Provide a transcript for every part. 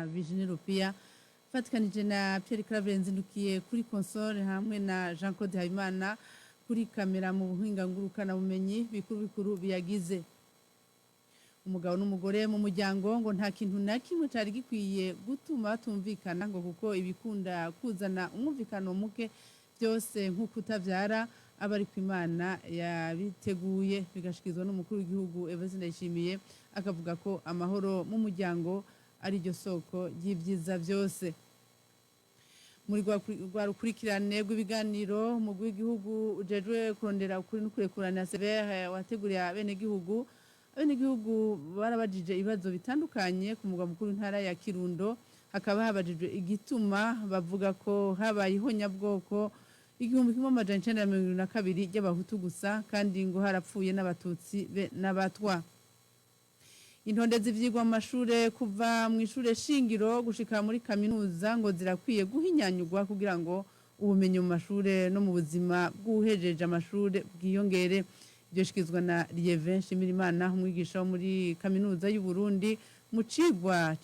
Virginie Rupia fatikanije na Pierre Claver Nzindukiye kuri console hamwe na Jean Claude Habimana kuri kamera mu buhinga ngurukana bumenyi bikuru biyagize. Umugabo n'umugore mu muryango ngo nta kintu na kimwe cari gikwiye gutuma tumvikana ngo kuko ibikunda kuzana umwumvikano muke byose nk'uko utavyara abari kw'Imana yabiteguye, bigashikizwa n'umukuru w'igihugu Evariste Ndayishimiye akavuga ko amahoro mu muryango ari ryo soko ry'ivyiza byose. Muri rwa rukurikirane rw'ibiganiro umugwi w'igihugu ujejwe kurondera ukuri n'ukurekurana Severe wateguriye abenegihugu barabajije ibibazo bitandukanye ku mugwa mukuru w'intara ya Kirundo, hakaba habajijwe igituma bavuga ko habaye ihonyabwoko 1922 ry'abahutu gusa kandi ngo harapfuye n'abatutsi n'abatwa. Intonde z'ivyigwa mu mashure kuva mu ishure shingiro gushika muri kaminuza ngo zirakwiye guhinyanyurwa kugira ngo ubumenyi mu mashure no mu buzima bw'uhejeje amashure bwiyongere. Byoshikizwa na Lievin Shimirimana umwigisha wo muri kaminuza y'u Burundi mu cigwa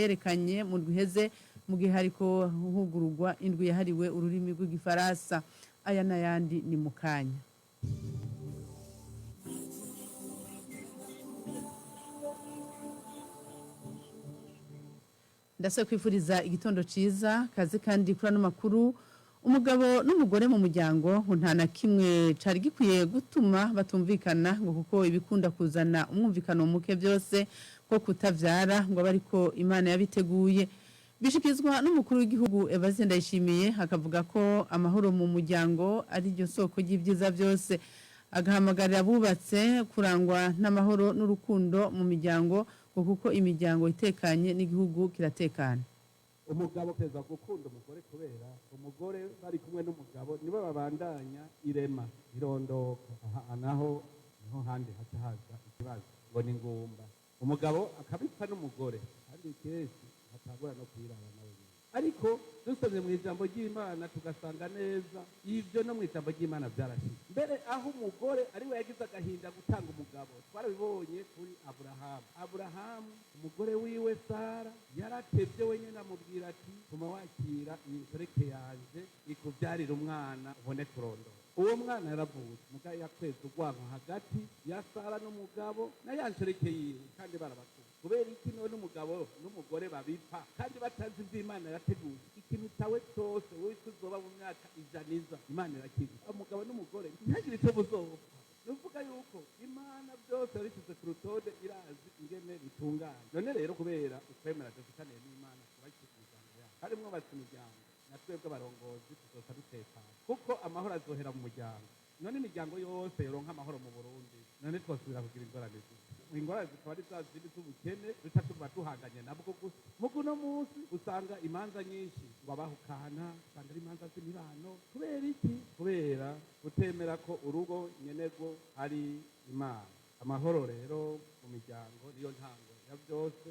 yerekanye mu rwiheze mu gihe hariko hugururwa indwi yahariwe ururimi rw'igifaransa. Aya n'ayandi ni mukanya. Ndase kwifuriza igitondo ciza kaze kandi kuri ano makuru. Umugabo n'umugore mu muryango nta na kimwe cari gikwiye gutuma batumvikana ngo kuko ibikunda kuzana umwumvikano muke byose ko kutavyara ngo bariko Imana yabiteguye. Bishikizwa n'umukuru w'igihugu Evariste Ndayishimiye akavuga ko amahoro mu muryango ari ryo soko ry'ivyiza byose, agahamagarira abubatse kurangwa n'amahoro n'urukundo mu miryango ngo kuko imiryango itekanye n'igihugu kiratekana. Umugabo keza gukunda umugore kubera umugore bari kumwe n'umugabo nibo babandanya irema irondoka. Aha naho niho handi hacahaza ikibazo ngo ni ngumba. Umugabo akabipfa n'umugore kandi kesi hatagura no kwiraba nawe. Ariko dusomye mu ijambo ry'Imana tugasanga neza ivyo no mu ijambo ry'Imana byarashitse. Mbere aho umugore ari we yagize agahinda gutanga umugabo twarabibonye kuri Aburahamu umugore wiwe Sara yaratevye wenyene amubwira ati tuma wakira iyi nsoreke yanje ikuvyarira umwana ubone kurondora. Uwo mwana yaravutse mugabo yakweze urwanko hagati ya Sara n'umugabo na ya nsoreke yiwe kandi barabakuru. Kubera iki none n'umugabo n'umugore babipfa kandi batazi ivy'Imana yateguye. Ikintu tawe cyose wowe tuzoba mu myaka ijaniza Imana irakiza. Umugabo n'umugore ntagire icyo buzopfa. Nuvuga yuko Imana byose yarishyize ku rutonde irazi ingene bitunganye. None rero kubera ukwemera dufitaniye n'Imana kubashyize imiryango yacu harimwo bati imiryango na twebwe abarongozi tuzosa dutekana kuko amahoro azohera mu muryango. None imiryango yose yoronka amahoro mu Burundi none twosubira kugira ingorane ingorane zikaba ari za zindi z'ubukene duca tuba duhanganye nabwo gusa. Mugu no munsi usanga imanza nyinshi ngo abahukana usanga ari imanza z'imibano. Kubera iki? Kubera gutemera ko urugo nyenego ari Imana. Amahoro rero mu miryango niyo ntango ya byose.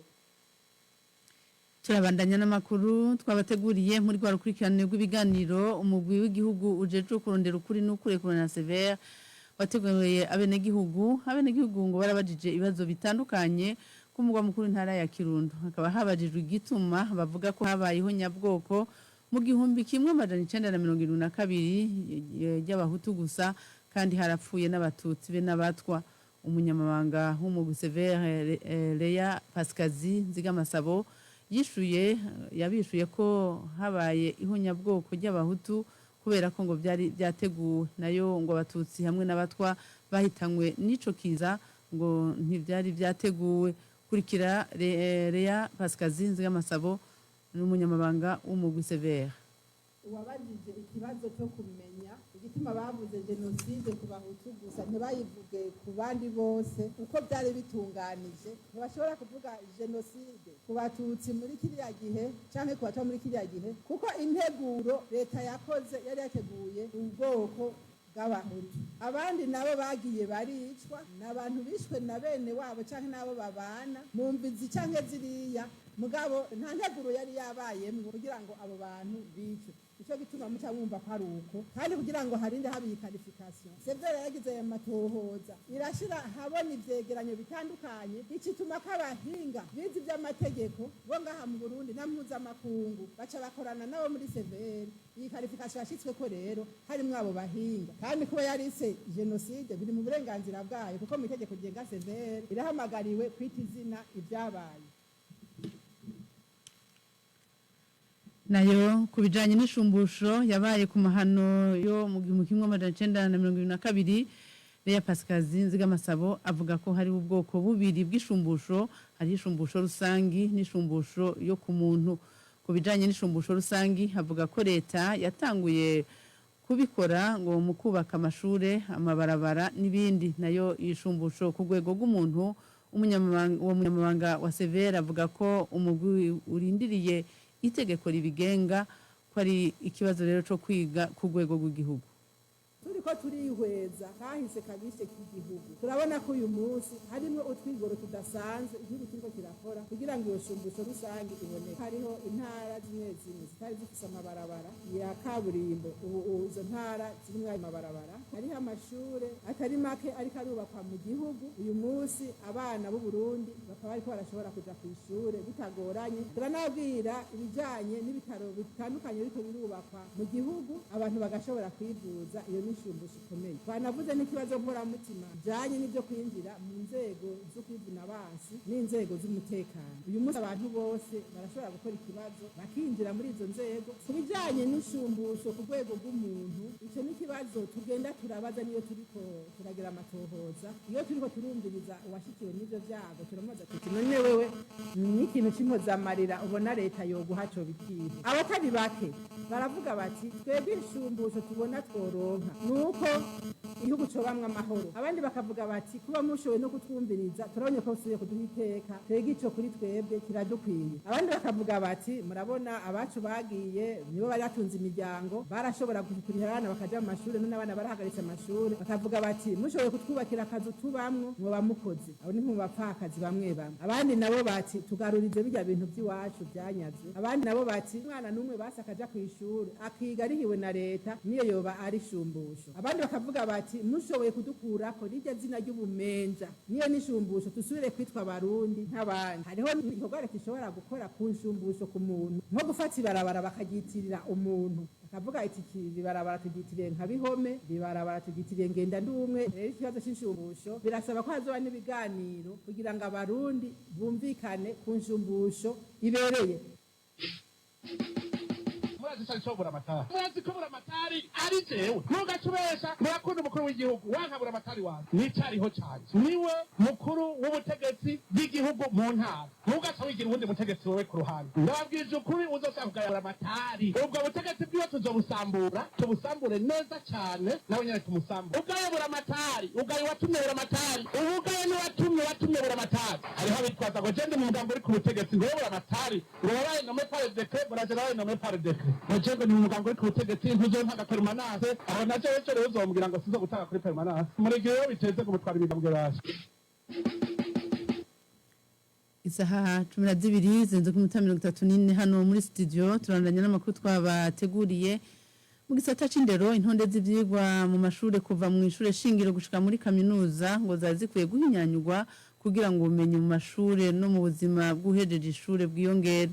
Turabandanya n'amakuru twabateguriye muri rwa rukurikirane rw'ibiganiro umugwi w'igihugu ujejwe kurondera ukuri n'ukurekurana Severe wateguye abenegihugu ngo barabajije ibibazo bitandukanye ku mugwa mukuru ntara ya Kirundo. Hakaba habajijwe igituma bavuga ko habayeho nyabwoko mu 1922 ry'abahutu gusa kandi harapfuye n'abatutsi be n'abatwa. Umunyamabanga w'umugwi Severe Leya Pascazi Nzigamasabo yabishuye ko habaye ihonyabwoko ry'abahutu kubera ko ngo byari byateguwe nayo ngo abatutsi hamwe n'abatwa bahitanywe n'ico kiza ngo ntivyari byateguwe. Kurikira Leya Pascazi Nzigamasabo n'umunyamabanga w'umugwi Severe. Wabajije ikibazo cyo kumenya igituma bavuze genocide ku bahutu gusa ntibayivuge ku bandi bose uko byari bitunganije. Ntibashobora kuvuga genocide ku batutsi muri kiriya gihe canke ku batwa muri kiriya gihe kuko integuro leta yakoze yari yateguye ubwoko bw'abahutu. Abandi nabo bagiye baricwa n'abantu bishwe na bene wabo canke nabo babana mu mbizi canke ziriya mugabo nta nteguro yari yabayemwo kugira ngo abo bantu bicwe. nicyo gituma muca mwumva ko ari uko kandi kugira ngo harinde haba iyi qualification severe yagize aya matohoza irashira habona ivyegeranyo bitandukanye icituma ko abahinga bizi vy'amategeko bo ngaha mu Burundi na mpuzamakungu baca bakorana nabo muri severe iyi qualification yashitsweko rero harimwo abo bahinga kandi kuba yarise genocide biri mu burenganzira bwayo kuko mu itegeko ryenga severe irahamagariwe kwita izina ibyabaye. Nayo ku bijanye n'ishumbusho yabaye ku mahano yo mu 1922 Leya Pascazi Nzigamasabo avuga ko hari ubwoko bubiri bw'ishumbusho, hari ishumbusho rusangi n'ishumbusho yo ku muntu. Ku bijanye n'ishumbusho rusangi avuga ko leta yatanguye kubikora ngo mu kubaka amashure, amabarabara n'ibindi. Nayo ishumbusho ku rwego rw'umuntu umunyamabanga wa Severe avuga ko umugwi urindiriye itegeko ribigenga ko ari ikibazo rero cyo kwiga ku rwego rw'igihugu. Turiko turihweza kahise kabishe k'igihugu turabona ko uyu munsi harimo utwigoro tudasanzwe igihugu kiriko kirakora kugira ngo iyo shumbusho rusange iboneke. Hariho intara zimwe zimwe zitari zifise amabarabara ya kaburimbo, ubu izo ntara zirimwo ayo mabarabara. Hariho amashure atari make ariko arubakwa mu gihugu uyu munsi, abana b'u Burundi bakaba ariko barashobora kuja kw'ishure bitagoranye. Turanabwira ibijanye n'ibitaro bitandukanye biriko birubakwa mu gihugu, abantu bagashobora kwivuza. Iyo nishumbusho ikomeye. Twanavuze n'ikibazo mporamutima bijanye n'ibyo kwinjira mu nzego zo kwivuna abansi n'inzego z'umutekano. Uyu munsi abantu bose barashobora gukora ikibazo bakinjira muri izo nzego. Ku bijanye n'ishumbusho ku rwego rw'umuntu, icyo n'ikibazo tugenda turabaza niyo turiko turagira amatohoza. Iyo turiko turumviriza uwashikiwe n'ivyo vyago turamubaza tuti none wewe n'ikintu c'impozamarira ubona leta yoguha co bikihe? Abatari bake baravuga bati twebwe ishumbusho tubona tworonka nuko igihugu cobamwe amahoro. Abandi bakavuga bati kuba mushoboye no kutwumviriza turabonye ko usubiye kuduha iteka, twebwe ico kuri twebwe kiradukwiye. Abandi bakavuga bati murabona abacu bagiye nibo bari batunze imiryango, barashobora gukurira abana bakaja mu mashure, none abana barahagaritse amashure. Bakavuga bati mushoboye kutwubakira akazu tubamwo mwoba mukoze. Abo ni mu bapfakazi bamwe bamwe. Abandi nabo bati tugarurize bijya bintu by'iwacu byanyazwe. Abandi nabo bati umwana numwe basakaja kw'ishure akiga arihiwe na leta niyo yoba ari shumbusho. Abandi bakavuga bati mushoboye kudukurako rijya zina ry'ubumenja niyo nishumbusho tusubire kwitwa abarundi nk'abandi. Hariho ibikorwa leta ishobora gukora ku nshumbusho ku muntu, nko gufata ibarabara bakagitirira umuntu, akavuga iti ibarabara tugitiriye nka Bihome, ibarabara tugitiriye Ngendandumwe. Rero ikibazo cy'inshumbusho birasaba ko hazoba n'ibiganiro kugira ngo abarundi bumvikane ku nshumbusho ibereye. Murazi ko buramatari ari jewe ntugacubesha murakunda umukuru w'igihugu wanka buramatari wanjye nicariho canje niwe mukuru w'ubutegetsi bw'igihugu mu ntara. Ntugaca wigira uwundi mutegetsi wewe ku ruhande. Ndababwije ukuri uzoshaka kugaya buramatari, ubwo butegetsi bwiwe tuzobusambura, tubusambure neza cane nawe nyene tumusambure. Ugaye buramatari, ugaye watumye buramatari, ubugaye niwatumye buramatari. Hariho abitwaza ngo jende mu mugambo uri ku butegetsi ngo buramatari ngo wabaye nome pare decret buraje nawe nome pare decret. Mujego ni umugambo uri ku butegetsi ntuzontaga permanence, aho naje ejo rero uzombwira ngo sizo gutanga kuri permanence. Muregeyo biteze ko mutwara imigambwe baje. Isaha 12 zenze ku minota 34 hano muri studio turandanya n'amakuru twabateguriye. Mu gisata c'indero, intonde z'ivyigwa mu mashure kuva mu ishure shingiro gushika muri kaminuza ngo zazikwiye guhinyanyurwa kugira ngo ubumenyi mu mashure no mu buzima bw'uhejeje ishure bwiyongere.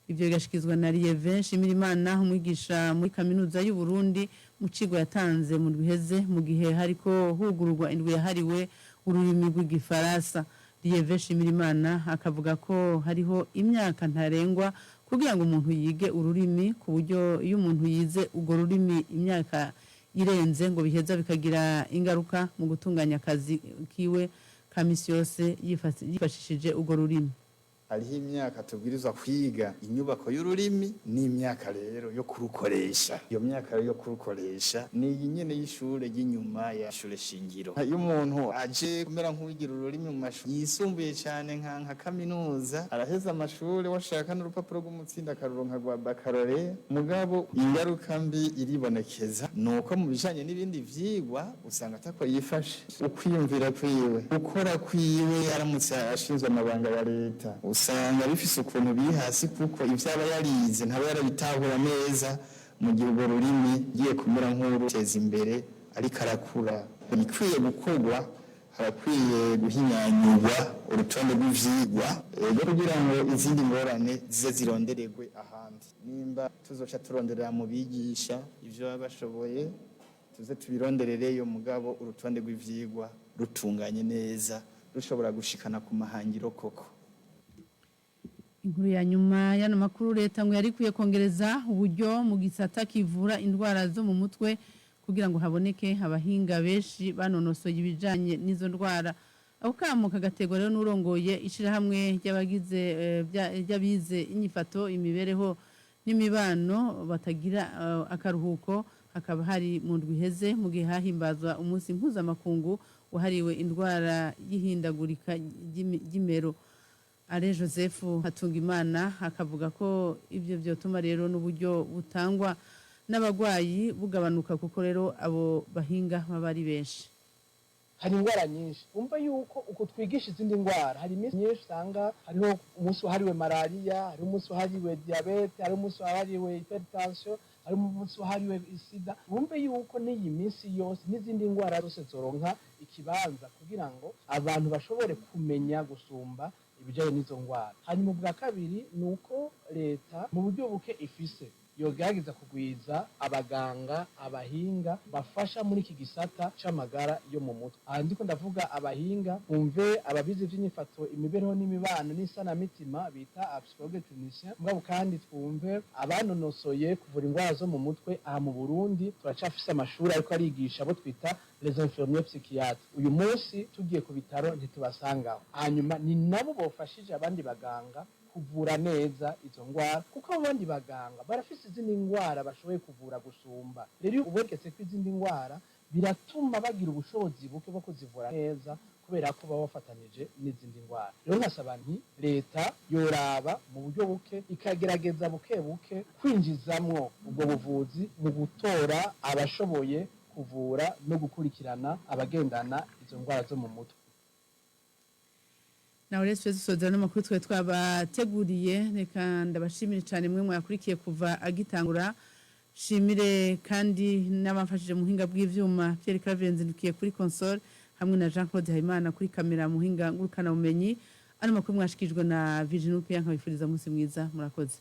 Ivyo bigashikizwa na Lieve Nshimirimana umwigisha muri kaminuza y'u Burundi mu cigo yatanze mu rwiheze mu gihe hariko hugururwa indwi yahariwe ururimi rw'igifaransa. Lieve Nshimirimana akavuga ko hariho imyaka ntarengwa kugira ngo umuntu yige ururimi, ku buryo iyo umuntu yize urwo rurimi imyaka irenze ngo biheza bikagira ingaruka mu gutunganya akazi kiwe ka misi yose yifashishije urwo rurimi. Hariho imyaka tubwirizwa kwiga inyubako y'ururimi n'imyaka rero yo kurukoresha. Iyo myaka yo kurukoresha ni nyene y'ishure y'inyuma ya shure shingiro. Iyo umuntu aje kumera nk'uwigira ururimi mu mashuri yisumbuye cyane nka kaminuza, araheza amashure washaka n'urupapuro rw'umutsinda akaruronka rwa baccalaureat. Mugabo ingaruka mbi iribonekeza nuko mu bijanye n'ibindi vyigwa usanga atako yifashe. Ukwiyumvira kwiwe, gukora kwiwe aramutse ashinzwe amabanga ya leta usanga bifise ukuntu biri hasi kuko ivyaba yarize ntaba yarabitahura neza mu gihe urwo rurimi giye kumera nk'uruteza imbere ariko arakura. Ibikwiye gukorwa, harakwiye guhinyanyurwa urutonde rw'ivyigwa kugira ngo izindi ngorane zize zirondererwe ahandi. Nimba tuzoca turonderera mu bigisha ivyo baba bashoboye, tuze tubironderereyo, mugabo urutonde rw'ivyigwa rutunganye neza, rushobora gushikana ku mahangiro koko. Inkuru ya nyuma y'ano makuru, leta ngo yari kwiye kongereza uburyo mu gisata kivura indwara zo mu mutwe kugira ngo haboneke abahinga benshi banonosoye ibijanye n'izo ndwara. Ako kamo kagategwa rero n'urongoye ishirahamwe ry'abagize ry'abize inyifato, imibereho n'imibano batagira akaruhuko. Hakaba hari mu ndwi iheze mu gihe hahimbazwa umunsi mpuzamakungu wahariwe indwara y'ihindagurika ry'imero. Alain Joseph Hatungimana akavuga ko ibyo byotuma rero n'uburyo butangwa n'abagwayi bugabanuka, kuko rero abo bahinga baba ari benshi. Hari indwara nyinshi umva yuko uko twigisha izindi ndwara, hari iminsi myinshi usanga hariho umunsi wahariwe malaria, hari umunsi wahariwe diabete, hari umunsi wahariwe hypertension, hari umunsi wahariwe sida. Bumve yuko n'iyi minsi yose n'izindi ndwara zose zoronka ikibanza kugira ngo abantu bashobore kumenya gusumba ibijanye n'izo ndwara. Hanyuma bwa kabiri nuko leta mu buryo buke ifise yogerageza kugwiza abaganga, abahinga bafasha muri iki gisata c'amagara yo mu mutwe. Aha ndiko ndavuga abahinga, umve ababizi vy'inyifato, imibereho n'imibano n'isanamitima bita psychologue clinicien. Mugabo kandi twumve abanonosoye kuvura indwara zo mu mutwe. Aha mu Burundi turacafise amashuri ariko arigisha abo twita les infirmiers psychiatres. Uyu munsi tugiye ku bitaro ntitubasangaho. Hanyuma ni nabo bofashije abandi baganga kuvura neza izo ndwara, kuko abandi baganga barafise izindi ndwara bashoboye kuvura gusumba. Rero ubonetse ko izindi ndwara biratuma bagira ubushobozi buke bwo kuzivura neza, kubera ko baba bafatanije n'izindi ndwara. Rero nkasaba nti leta yoraba mu buryo buke ikagerageza buke buke kwinjizamwo ubwo buvuzi mu gutora abashoboye kuvura no gukurikirana abagendana izo ndwara zo mu mutwe. Nawe rero twese n'amakuru twe twabateguriye, reka ndabashimire cyane mwe mwakurikiye kuva agitangura. Shimire kandi n'abafashije mu buhinga bw'ivyuma, Pierre Claver Nzindukiye kuri console hamwe na Jean Claude Habimana kuri kamera mu buhinga ngurukana bumenyi. Ano makuru mwashikijwe na Virginie Pierre, nkabifuriza umunsi mwiza, murakoze.